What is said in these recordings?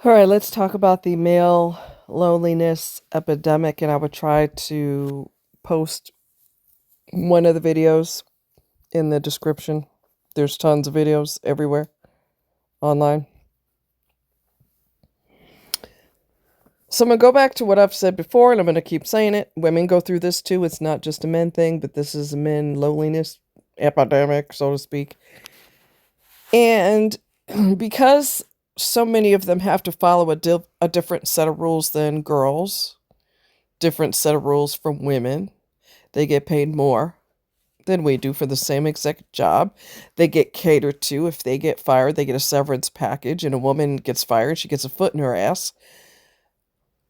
All right, let's talk about the male loneliness epidemic, and I would try to post one of the videos in the description. There's tons of videos everywhere online. So I'm going to go back to what I've said before, and I'm going to keep saying it. Women go through this too. It's not just a men thing, but this is a men loneliness epidemic, so to speak. And because so many of them have to follow a different set of rules than girls, different set of rules from women. They get paid more than we do for the same exact job. They get catered to. If they get fired, they get a severance package, and a woman gets fired, she gets a foot in her ass.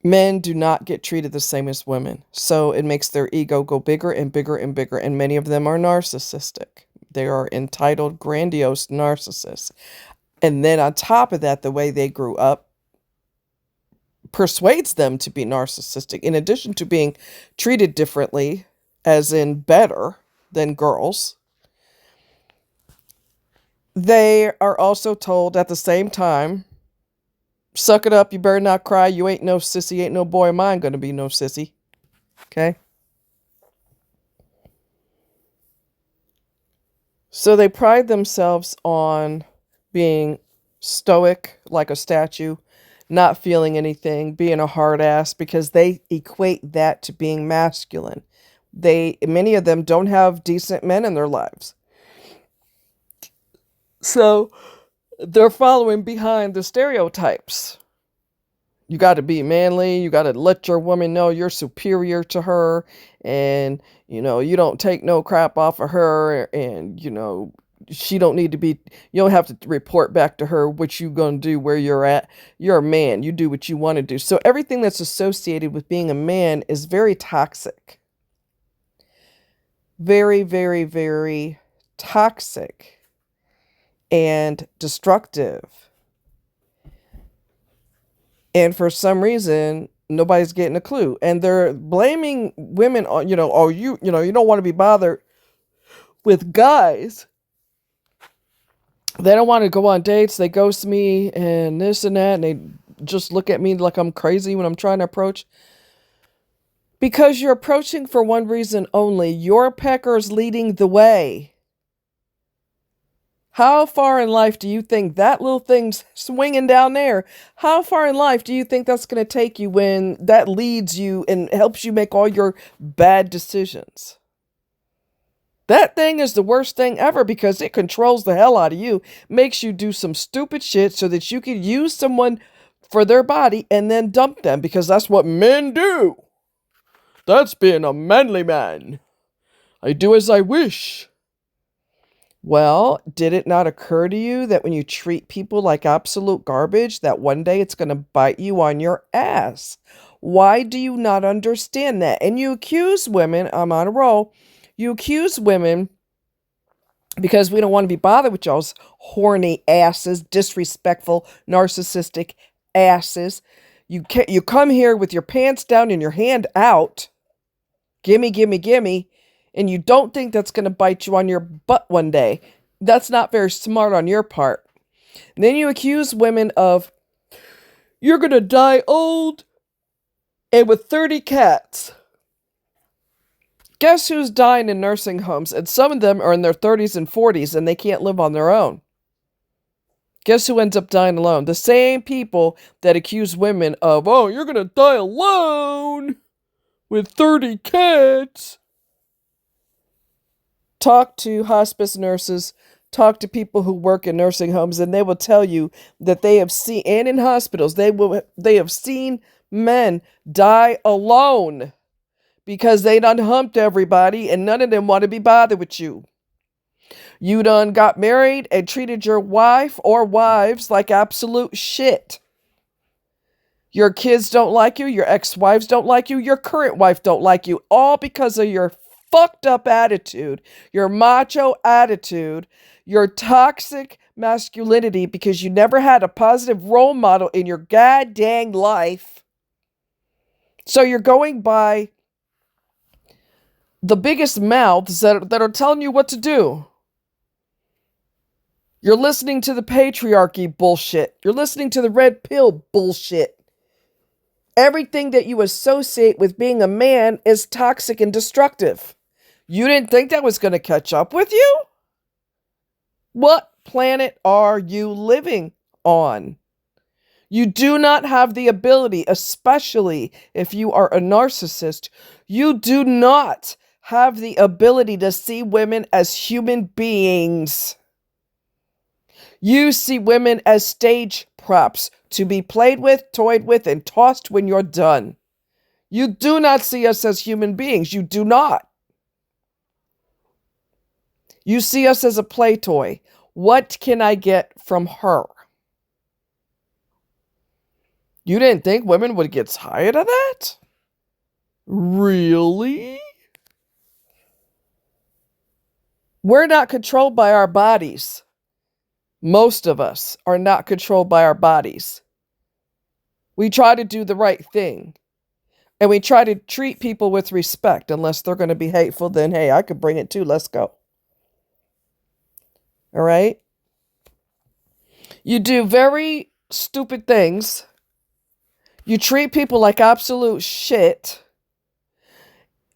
Men do not get treated the same as women. So it makes their ego go bigger and bigger and bigger, and many of them are narcissistic. They are entitled, grandiose narcissists. And then on top of that, the way they grew up persuades them to be narcissistic, in addition to being treated differently, as in better than girls. They are also told at the same time, suck it up, you better not cry, you ain't no sissy, ain't no boy of mine gonna be no sissy. Okay? So they pride themselves on being stoic like a statue, not feeling anything, being a hard ass, because they equate that to being masculine. Many of them don't have decent men in their lives. So they're following behind the stereotypes. You got to be manly. You got to let your woman know you're superior to her. And, you don't take no crap off of her. And, she don't need to be, you don't have to report back to her what you going to do where you're at. You're a man. You do what you want to do. So everything that's associated with being a man is very toxic. Very, very, very toxic and destructive. And for some reason, nobody's getting a clue. And they're blaming women on, oh, you don't want to be bothered with guys. They don't want to go on dates. They ghost me and this and that. And they just look at me like I'm crazy when I'm trying to approach. Because you're approaching for one reason only. Your pecker's leading the way. How far in life do you think that little thing's swinging down there? How far in life do you think that's going to take you when that leads you and helps you make all your bad decisions? That thing is the worst thing ever because it controls the hell out of you, makes you do some stupid shit so that you can use someone for their body and then dump them, because that's what men do. That's being a manly man. I do as I wish. Well, did it not occur to you that when you treat people like absolute garbage, that one day it's going to bite you on your ass? Why do you not understand that? And you accuse women, I'm on a roll, you accuse women because we don't want to be bothered with y'all's horny asses, disrespectful, narcissistic asses. You come here with your pants down and your hand out, gimme, gimme, gimme, and you don't think that's going to bite you on your butt one day. That's not very smart on your part. And then you accuse women of, you're going to die old and with 30 cats. Guess who's dying in nursing homes? And some of them are in their 30s and 40s and they can't live on their own. Guess who ends up dying alone? The same people that accuse women of, oh, you're going to die alone with 30 cats. Talk to hospice nurses, talk to people who work in nursing homes, and they will tell you that they have seen, and in hospitals, they have seen men die alone because they done humped everybody and none of them want to be bothered with you. You done got married and treated your wife or wives like absolute shit. Your kids don't like you, your ex-wives don't like you, your current wife don't like you, all because of your fucked up attitude, your macho attitude, your toxic masculinity, because you never had a positive role model in your goddamn life. So you're going by the biggest mouths that are telling you what to do. You're listening to the patriarchy bullshit. You're listening to the red pill bullshit. Everything that you associate with being a man is toxic and destructive. You didn't think that was going to catch up with you? What planet are you living on? You do not have the ability, especially if you are a narcissist, you do not have the ability to see women as human beings. You see women as stage props to be played with, toyed with, and tossed when you're done. You do not see us as human beings. You do not. You see us as a play toy. What can I get from her? You didn't think women would get tired of that? Really? We're not controlled by our bodies. Most of us are not controlled by our bodies. We try to do the right thing. And we try to treat people with respect. Unless they're going to be hateful, then hey, I could bring it too. Let's go. All right? You do very stupid things. You treat people like absolute shit.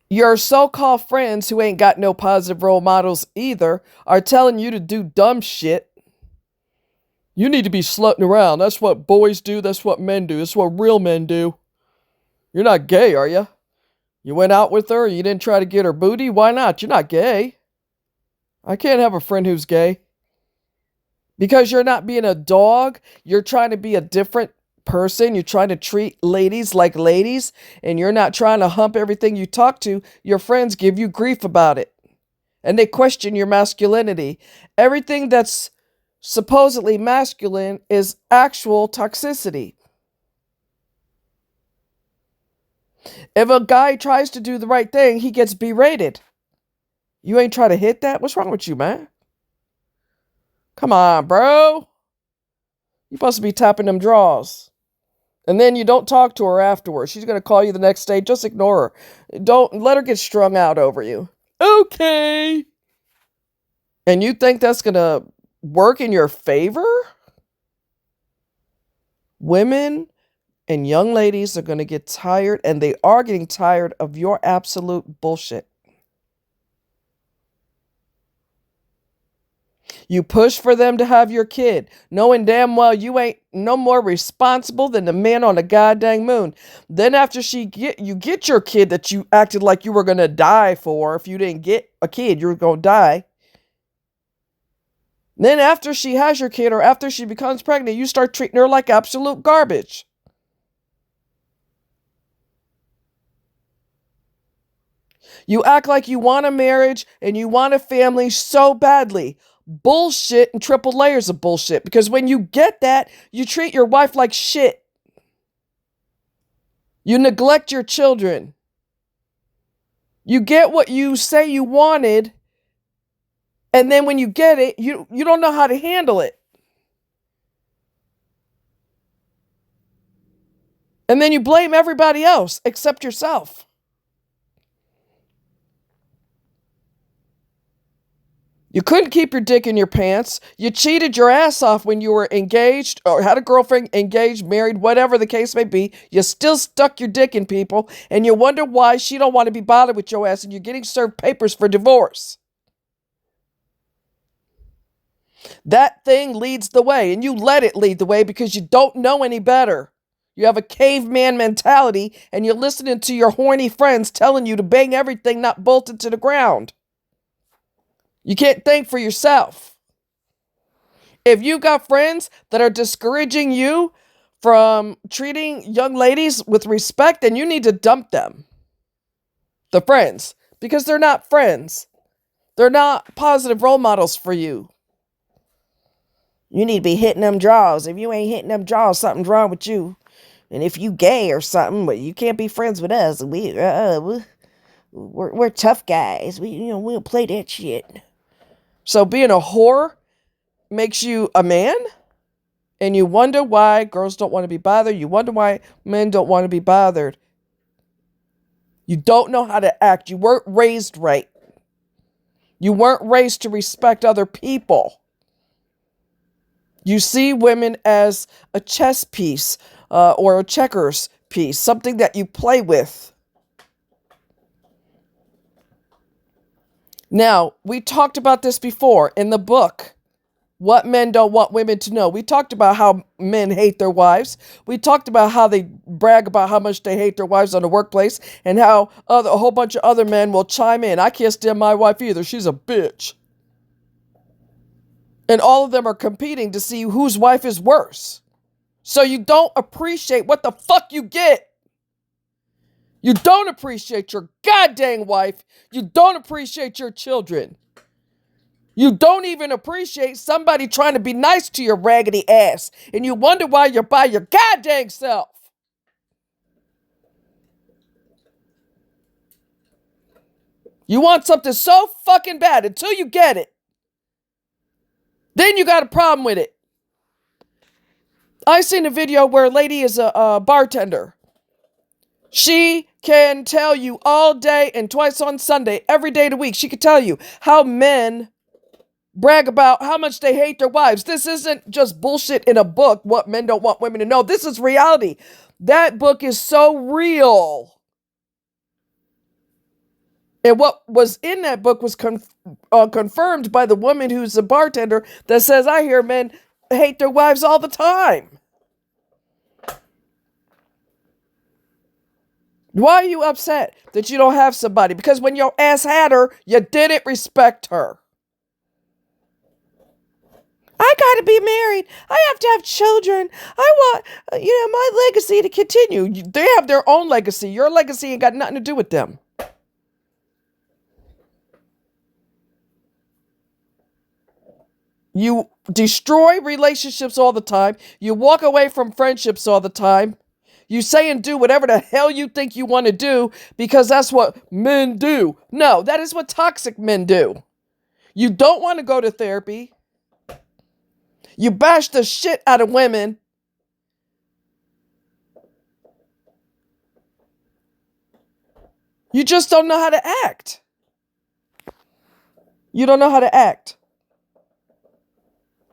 Your so-called friends who ain't got no positive role models either are telling you to do dumb shit. You need to be slutting around. That's what boys do. That's what men do. That's what real men do. You're not gay, are you? You went out with her? You didn't try to get her booty? Why not? You're not gay. I can't have a friend who's gay. Because you're not being a dog. You're trying to be a different person. You're trying to treat ladies like ladies. And you're not trying to hump everything you talk to. Your friends give you grief about it. And they question your masculinity. Everything that's supposedly masculine is actual toxicity. If a guy tries to do the right thing, he gets berated. You ain't try to hit that? What's wrong with you, man? Come on, bro. You're supposed to be tapping them draws. And then you don't talk to her afterwards. She's going to call you the next day. Just ignore her. Don't let her get strung out over you. Okay. And you think that's going to work in your favor? Women and young ladies are going to get tired, and they are getting tired of your absolute bullshit. You push for them to have your kid, knowing damn well you ain't no more responsible than the man on the goddamn moon. Then after you get your kid that you acted like you were going to die for, if you didn't get a kid, you were going to die. Then after she has your kid or after she becomes pregnant, you start treating her like absolute garbage. You act like you want a marriage and you want a family so badly. Bullshit and triple layers of bullshit. Because when you get that, you treat your wife like shit. You neglect your children. You get what you say you wanted, and then when you get it, you don't know how to handle it. And then you blame everybody else except yourself. You couldn't keep your dick in your pants. You cheated your ass off when you were engaged or had a girlfriend, engaged, married, whatever the case may be. You still stuck your dick in people, and you wonder why she don't want to be bothered with your ass, and you're getting served papers for divorce. That thing leads the way, and you let it lead the way because you don't know any better. You have a caveman mentality, and you're listening to your horny friends telling you to bang everything not bolted to the ground. You can't think for yourself. If you got friends that are discouraging you from treating young ladies with respect, then you need to dump them. The friends. Because they're not friends. They're not positive role models for you. You need to be hitting them draws. If you ain't hitting them draws, something's wrong with you. And if you gay or something, but you can't be friends with us. We're tough guys. We don't play that shit. So being a whore makes you a man, and you wonder why girls don't want to be bothered. You wonder why men don't want to be bothered. You don't know how to act. You weren't raised right. You weren't raised to respect other people. You see women as a chess piece or a checkers piece, something that you play with. Now, we talked about this before in the book, What Men Don't Want Women to Know. We talked about how men hate their wives. We talked about how they brag about how much they hate their wives on the workplace and how a whole bunch of other men will chime in. I can't stand my wife either. She's a bitch. And all of them are competing to see whose wife is worse. So you don't appreciate what the fuck you get. You don't appreciate your goddamn wife. You don't appreciate your children. You don't even appreciate somebody trying to be nice to your raggedy ass. And you wonder why you're by your goddamn self. You want something so fucking bad until you get it. Then you got a problem with it. I seen a video where a lady is a bartender. She can tell you all day and twice on Sunday, every day of the week, she can tell you how men brag about how much they hate their wives. This isn't just bullshit in a book, What Men Don't Want Women to Know. This is reality. That book is so real. And what was in that book was confirmed by the woman who's a bartender that says, I hear men hate their wives all the time. Why are you upset that you don't have somebody? Because when your ass had her, you didn't respect her. I gotta be married. I have to have children. I want, my legacy to continue. They have their own legacy. Your legacy ain't got nothing to do with them. You destroy relationships all the time. You walk away from friendships all the time. You say and do whatever the hell you think you want to do because that's what men do. No, that is what toxic men do. You don't want to go to therapy. You bash the shit out of women. You just don't know how to act. You don't know how to act.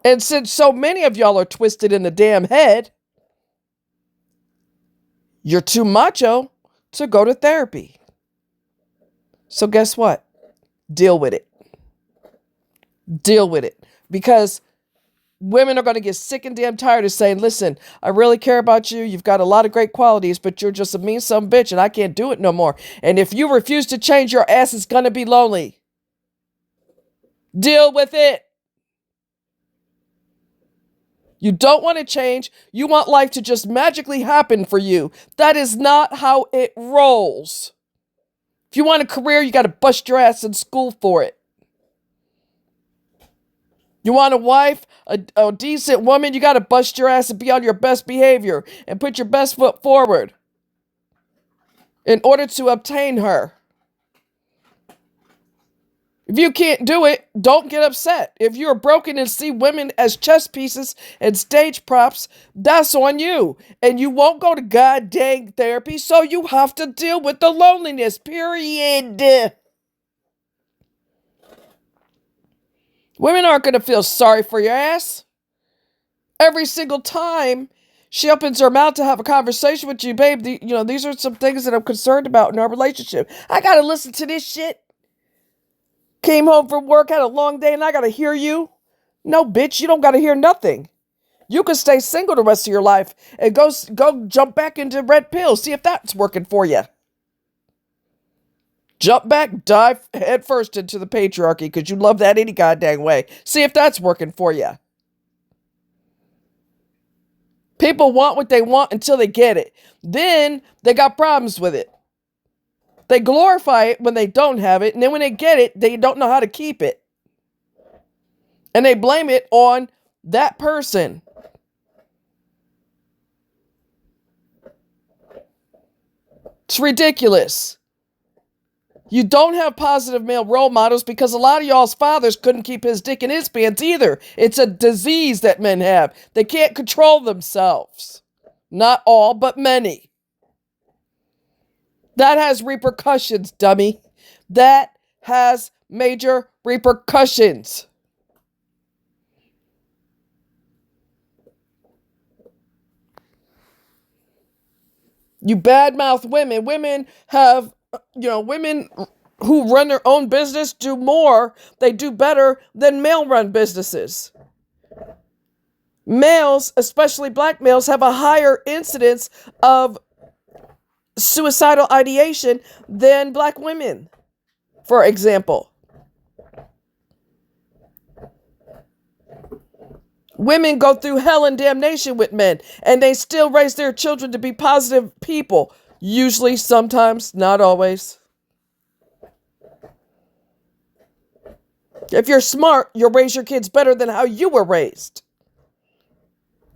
And since so many of y'all are twisted in the damn head, you're too macho to go to therapy. So guess what? Deal with it. Deal with it. Because women are going to get sick and damn tired of saying, listen, I really care about you. You've got a lot of great qualities, but you're just a mean son of a bitch and I can't do it no more. And if you refuse to change, your ass is going to be lonely. Deal with it. You don't want to change. You want life to just magically happen for you. That is not how it rolls. If you want a career, you got to bust your ass in school for it. You want a wife, a decent woman, you got to bust your ass and be on your best behavior and put your best foot forward in order to obtain her. If you can't do it, don't get upset. If you're broken and see women as chess pieces and stage props, that's on you. And you won't go to goddamn therapy, so you have to deal with the loneliness, period. Women aren't going to feel sorry for your ass. Every single time she opens her mouth to have a conversation with you, babe, these are some things that I'm concerned about in our relationship. I got to listen to this shit. Came home from work, had a long day, and I got to hear you? No, bitch, you don't got to hear nothing. You can stay single the rest of your life and go jump back into red pills. See if that's working for you. Jump back, dive head first into the patriarchy because you love that any goddamn way. See if that's working for you. People want what they want until they get it. Then they got problems with it. They glorify it when they don't have it, and then when they get it, they don't know how to keep it. And they blame it on that person. It's ridiculous. You don't have positive male role models because a lot of y'all's fathers couldn't keep his dick in his pants either. It's a disease that men have. They can't control themselves. Not all, but many. That has repercussions, dummy. That has major repercussions. You badmouth women. Women have, women who run their own business do more, they do better than male run businesses. Males, especially black males, have a higher incidence of suicidal ideation than black women, for example. Women go through hell and damnation with men, and they still raise their children to be positive people. Usually, sometimes, not always. If you're smart, you'll raise your kids better than how you were raised.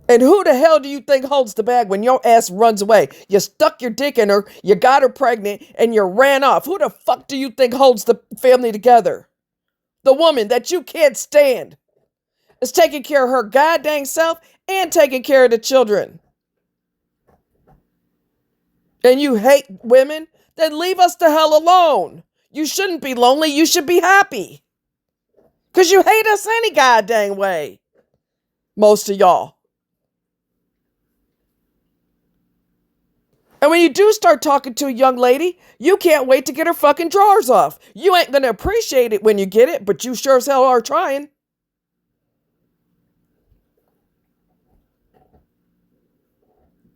And who the hell do you think holds the bag when your ass runs away? You stuck your dick in her, you got her pregnant, and you ran off. Who the fuck do you think holds the family together? The woman that you can't stand is taking care of her goddamn self and taking care of the children. And you hate women? Then leave us the hell alone. You shouldn't be lonely. You should be happy. Because you hate us any goddamn way. Most of y'all. And when you do start talking to a young lady, you can't wait to get her fucking drawers off. You ain't going to appreciate it when you get it, but you sure as hell are trying.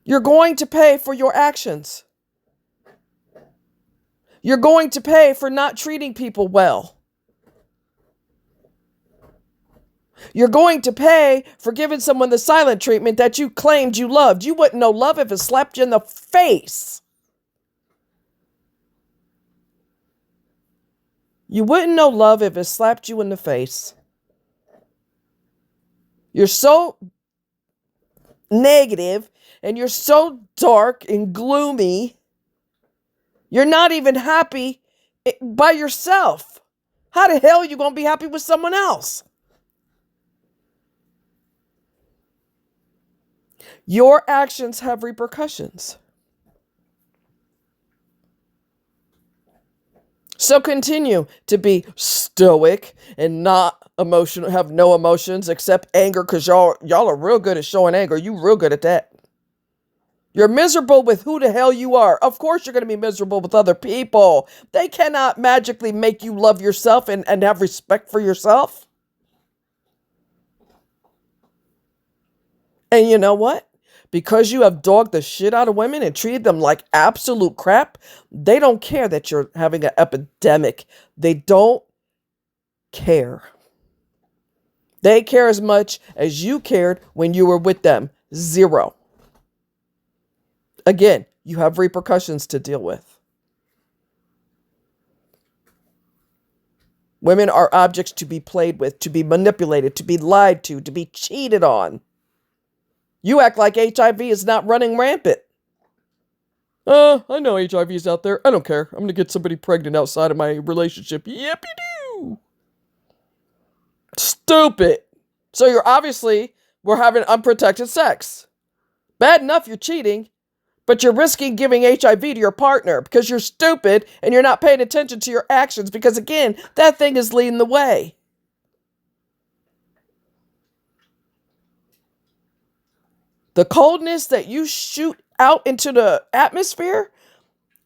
You're going to pay for your actions. You're going to pay for not treating people well. You're going to pay for giving someone the silent treatment that you claimed you loved. You wouldn't know love if it slapped you in the face. You wouldn't know love if it slapped you in the face. You're so negative and you're so dark and gloomy. You're not even happy by yourself. How the hell are you going to be happy with someone else? Your actions have repercussions. So continue to be stoic and not emotional, have no emotions except anger, because y'all are real good at showing anger. You real good at that. You're miserable with who the hell you are. Of course you're going to be miserable with other people. They cannot magically make you love yourself and have respect for yourself. And you know what? Because you have dogged the shit out of women and treated them like absolute crap, they don't care that you're having an epidemic. They don't care. They care as much as you cared when you were with them. Zero. Again, you have repercussions to deal with. Women are objects to be played with, to be manipulated, to be lied to be cheated on. You act like HIV is not running rampant. I know HIV is out there. I don't care. I'm going to get somebody pregnant outside of my relationship. Yep, you do. Stupid. So we're having unprotected sex. Bad enough you're cheating, but you're risking giving HIV to your partner because you're stupid and you're not paying attention to your actions because, again, that thing is leading the way. The coldness that you shoot out into the atmosphere,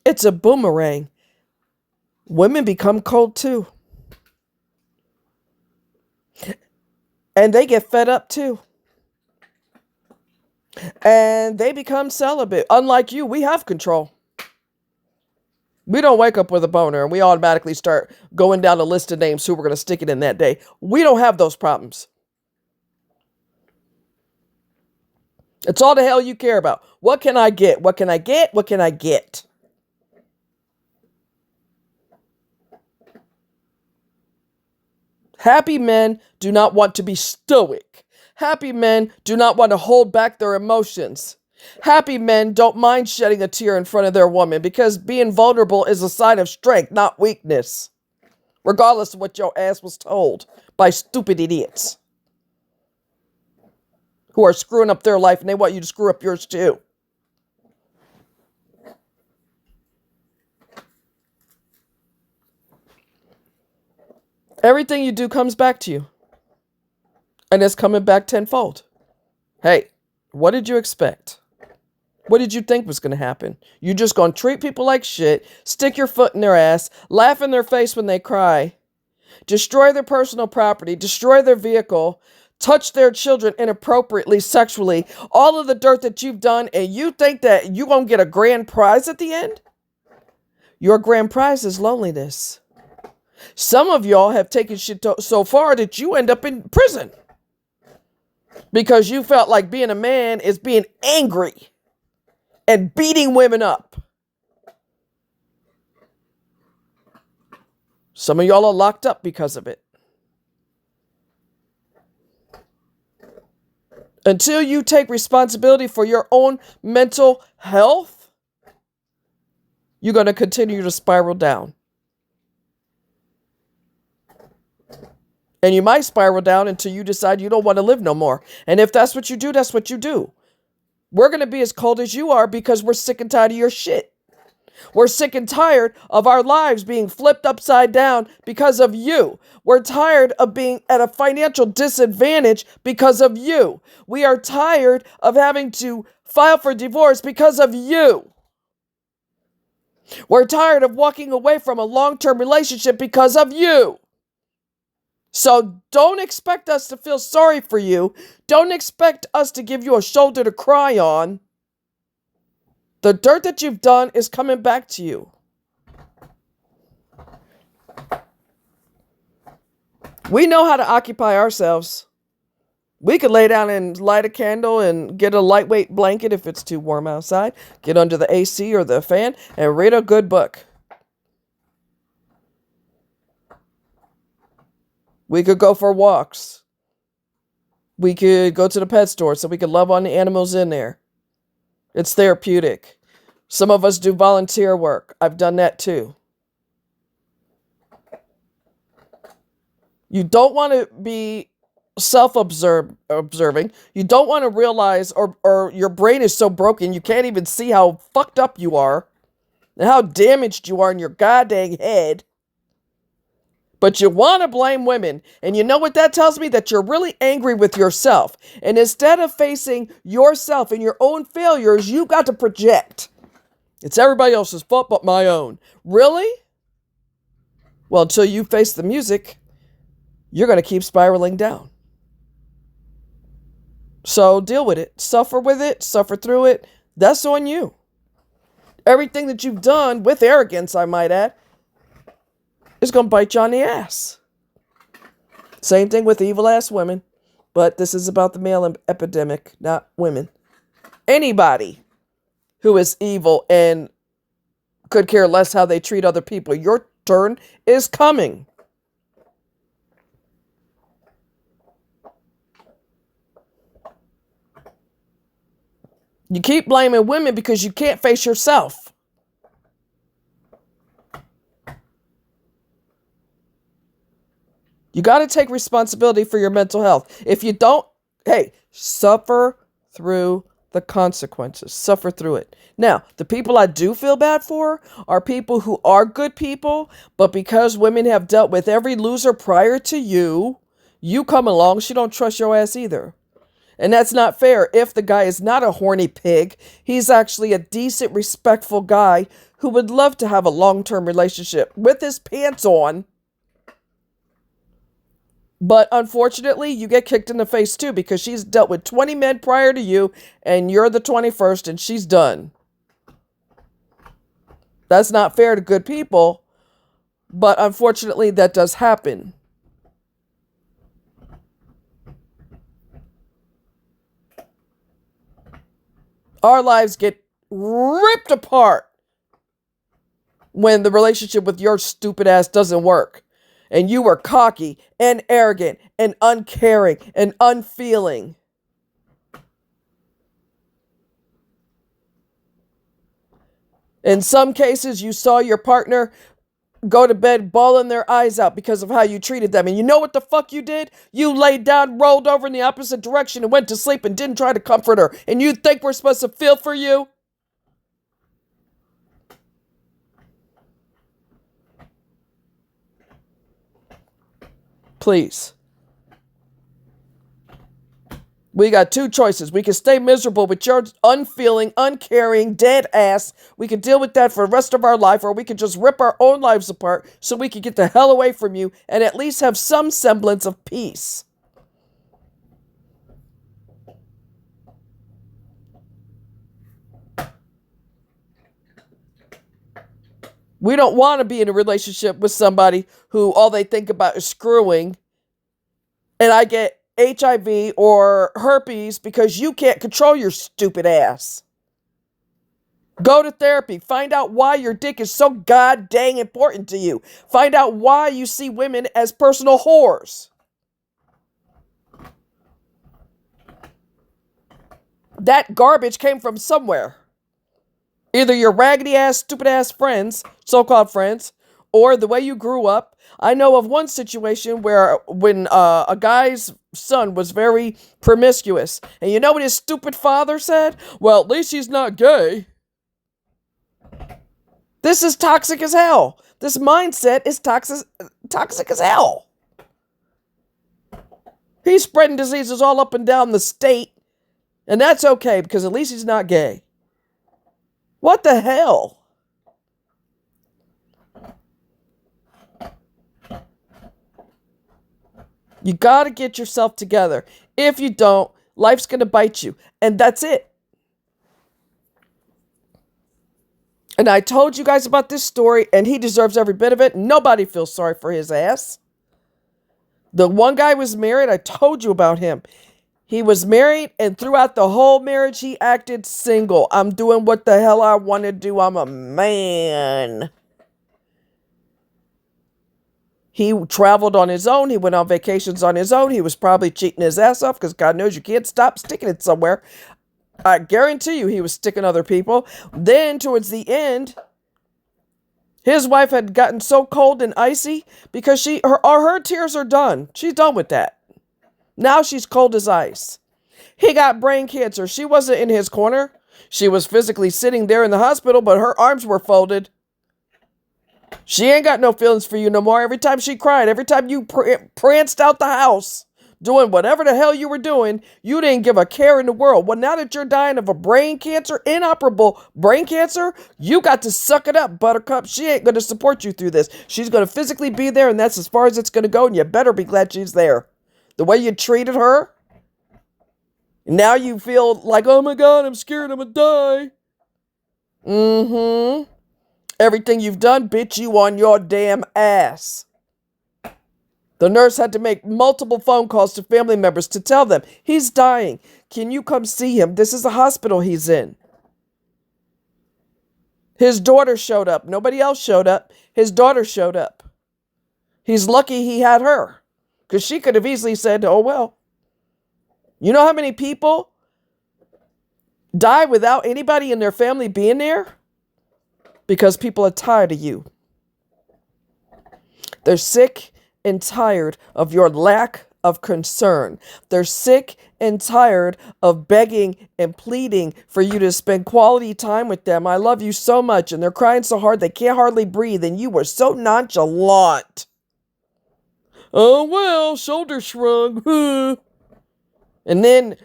it's a boomerang. Women become cold too. And they get fed up too. And they become celibate. Unlike you, we have control. We don't wake up with a boner and we automatically start going down a list of names who we're going to stick it in that day. We don't have those problems. It's all the hell you care about. What can I get? What can I get? What can I get? Happy men do not want to be stoic. Happy men do not want to hold back their emotions. Happy men don't mind shedding a tear in front of their woman because being vulnerable is a sign of strength, not weakness. Regardless of what your ass was told by stupid idiots who are screwing up their life and they want you to screw up yours too. Everything you do comes back to you. And it's coming back tenfold. Hey, what did you expect? What did you think was going to happen? You just going to treat people like shit, stick your foot in their ass, laugh in their face when they cry, destroy their personal property, destroy their vehicle, touch their children inappropriately sexually, all of the dirt that you've done, and you think that you're going to get a grand prize at the end? Your grand prize is loneliness. Some of y'all have taken shit so far that you end up in prison because you felt like being a man is being angry and beating women up. Some of y'all are locked up because of it. Until you take responsibility for your own mental health, you're going to continue to spiral down. And you might spiral down until you decide you don't want to live no more. And if that's what you do, that's what you do. We're going to be as cold as you are because we're sick and tired of your shit. We're sick and tired of our lives being flipped upside down because of you. We're tired of being at a financial disadvantage because of you. We are tired of having to file for divorce because of you. We're tired of walking away from a long-term relationship because of you. So don't expect us to feel sorry for you. Don't expect us to give you a shoulder to cry on. The dirt that you've done is coming back to you. We know how to occupy ourselves. We could lay down and light a candle and get a lightweight blanket if it's too warm outside. Get under the AC or the fan and read a good book. We could go for walks. We could go to the pet store so we could love on the animals in there. It's therapeutic. Some of us do volunteer work. I've done that too. You don't want to be self-observing. You don't want to realize or your brain is so broken you can't even see how fucked up you are and how damaged you are in your goddamn head. But you want to blame women. And you know what that tells me? That you're really angry with yourself. And instead of facing yourself and your own failures, you got to project. It's everybody else's fault but my own. Really? Well, until you face the music, you're going to keep spiraling down. So deal with it. Suffer with it. Suffer through it. That's on you. Everything that you've done, with arrogance, I might add, is going to bite you on the ass. Same thing with evil-ass women. But this is about the male epidemic, not women. Anybody who is evil and could care less how they treat other people, your turn is coming. You keep blaming women because you can't face yourself. You got to take responsibility for your mental health. If you don't, hey, suffer through the consequences. Suffer through it. Now, the people I do feel bad for are people who are good people, but because women have dealt with every loser prior to you, you come along, she don't trust your ass either. And that's not fair. If the guy is not a horny pig, he's actually a decent, respectful guy who would love to have a long-term relationship with his pants on. But unfortunately, you get kicked in the face too because she's dealt with 20 men prior to you and you're the 21st and she's done. That's not fair to good people, but unfortunately that does happen. Our lives get ripped apart when the relationship with your stupid ass doesn't work. And you were cocky and arrogant and uncaring and unfeeling. In some cases, you saw your partner go to bed bawling their eyes out because of how you treated them. And you know what the fuck you did? You laid down, rolled over in the opposite direction and went to sleep and didn't try to comfort her. And you think we're supposed to feel for you? Please. We got two choices. We can stay miserable with your unfeeling, uncaring, dead ass. We can deal with that for the rest of our life, or we can just rip our own lives apart so we can get the hell away from you and at least have some semblance of peace. We don't want to be in a relationship with somebody who all they think about is screwing, and I get HIV or herpes because you can't control your stupid ass. Go to therapy. Find out why your dick is so god dang important to you. Find out why you see women as personal whores. That garbage came from somewhere. Either your raggedy ass, stupid ass friends, so-called friends, or the way you grew up. I know of one situation where when a guy's son was very promiscuous, and you know what his stupid father said? Well, at least he's not gay. This is toxic as hell. This mindset is toxic as hell. He's spreading diseases all up and down the state, and that's okay because at least he's not gay. What the hell? You got to get yourself together. If you don't, life's going to bite you, and that's it. And I told you guys about this story, and he deserves every bit of it. Nobody feels sorry for his ass. The one guy was married. I told you about him. He was married, and throughout the whole marriage, he acted single. I'm doing what the hell I want to do. I'm a man. He traveled on his own. He went on vacations on his own. He was probably cheating his ass off because God knows you can't stop sticking it somewhere. I guarantee you he was sticking other people. Then towards the end, his wife had gotten so cold and icy because her tears are done. She's done with that. Now she's cold as ice. He got brain cancer. She wasn't in his corner. She was physically sitting there in the hospital, but her arms were folded. She ain't got no feelings for you no more. Every time she cried, every time you pranced out the house, doing whatever the hell you were doing, you didn't give a care in the world. Well, now that you're dying of a brain cancer, inoperable brain cancer, you got to suck it up, buttercup. She ain't going to support you through this. She's going to physically be there, and that's as far as it's going to go, and you better be glad she's there. The way you treated her, now you feel like, oh my God, I'm scared I'm going to die. Everything you've done bit you on your damn ass. The nurse had to make multiple phone calls to family members to tell them, he's dying. Can you come see him? This is the hospital he's in. His daughter showed up. Nobody else showed up. His daughter showed up. He's lucky he had her, because she could have easily said, oh, well. You know how many people die without anybody in their family being there? Because people are tired of you. They're sick and tired of your lack of concern. They're sick and tired of begging and pleading for you to spend quality time with them. I love you so much. And they're crying so hard they can't hardly breathe. And you were so nonchalant. Oh, well, shoulder shrug. And then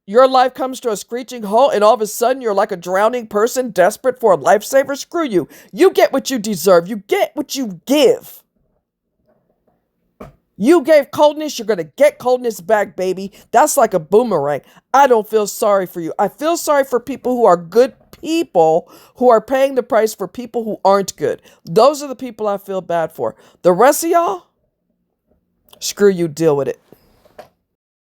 your life comes to a screeching halt, and all of a sudden you're like a drowning person desperate for a lifesaver. Screw you. You get what you deserve. You get what you give. You gave coldness, you're going to get coldness back, baby. That's like a boomerang. I don't feel sorry for you. I feel sorry for people who are good people who are paying the price for people who aren't good. Those are the people I feel bad for. The rest of y'all, screw you, deal with it.